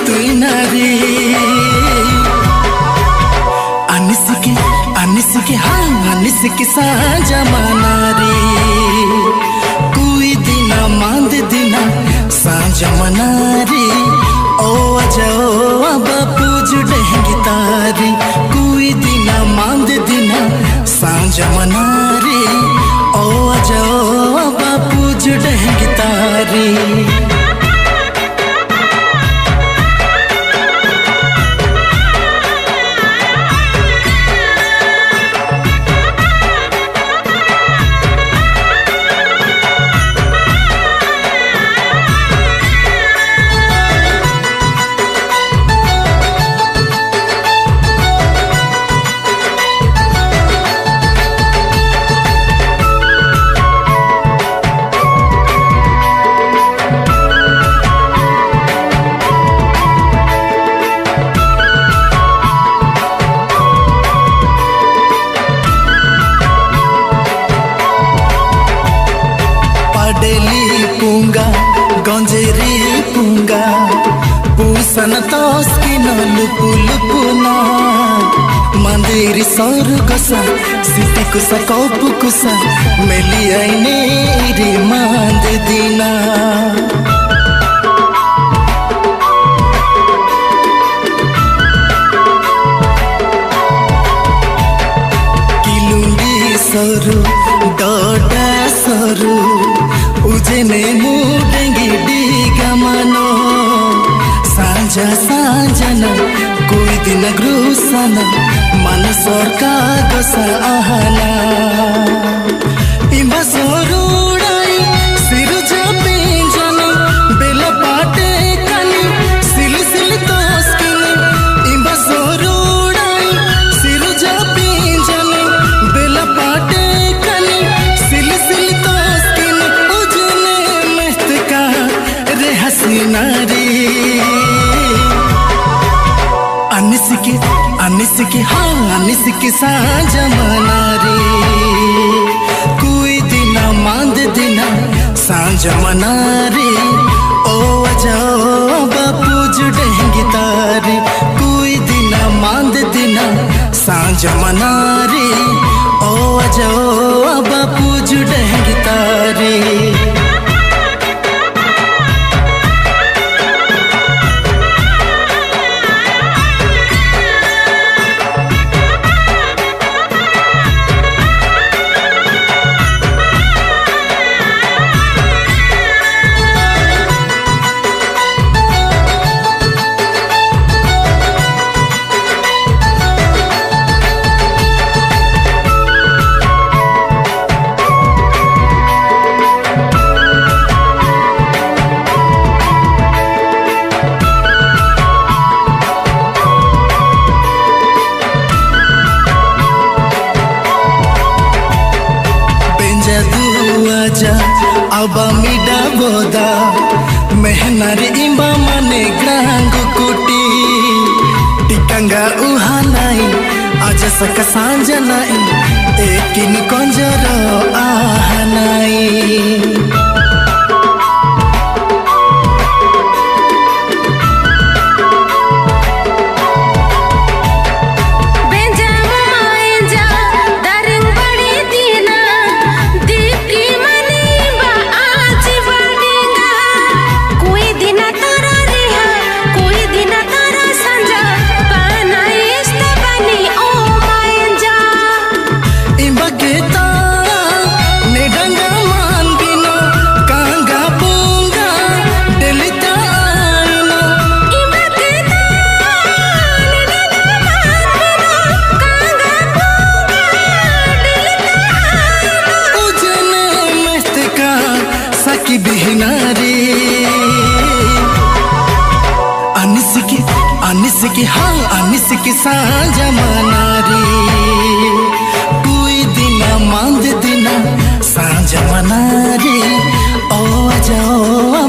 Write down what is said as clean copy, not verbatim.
तुई नारी अनिसिके हाँ अनिसिके साजा मनारी कोई दिना मांद दिना साजा मनारी ओ जाओ बापू जुड़ेंगी तारी कोई दिना मांद दिना साजा मनारी ओ जाओ बापू जुड़ेंगी तारी। गंजेरी पुंगा पूसन तस्किन लुपु लुपुना मंदिरी सौर गसा सिटी कुसा कौपु कुसा मेली आईने रे मांद दिना किलुंडी सरू डोडा सरू उजेने मुडेंगी डीगा मनो साजा साजना कोई दिन ग्रुसना मन सरका गसा आहना इम्बा सोरुड़ाई सिरु जपे जानी बेला पाटे कानी सिल सिल तोस्किनी इम्बा सोरुड़ाई सिरु जपे जानी बेला पाटे कानी सिल सिल तोस्किनी उजने मस्तका रे हसीनारी अनिसिके हाँ अनिसिके साजा मनारी कोई दिना मांद दिना साजा मनारी ओ जाओ बापू जुड़ेंगी तारी कोई दिना मांद दिना साजा मनारी ओ जाओ बापू जुड़ेंगी तारी। अबा मिडा बोदा मेहनारी इम्बा माने ग्रांगु कुटी टिकंगा उहा नाई आज सका सांजा नाई एकिन कंजरो आहा नाई अनिसिके हाँ अनिसिके साजा मनारी कोई दिना मांद दिना साजा मनारी ओ जाओ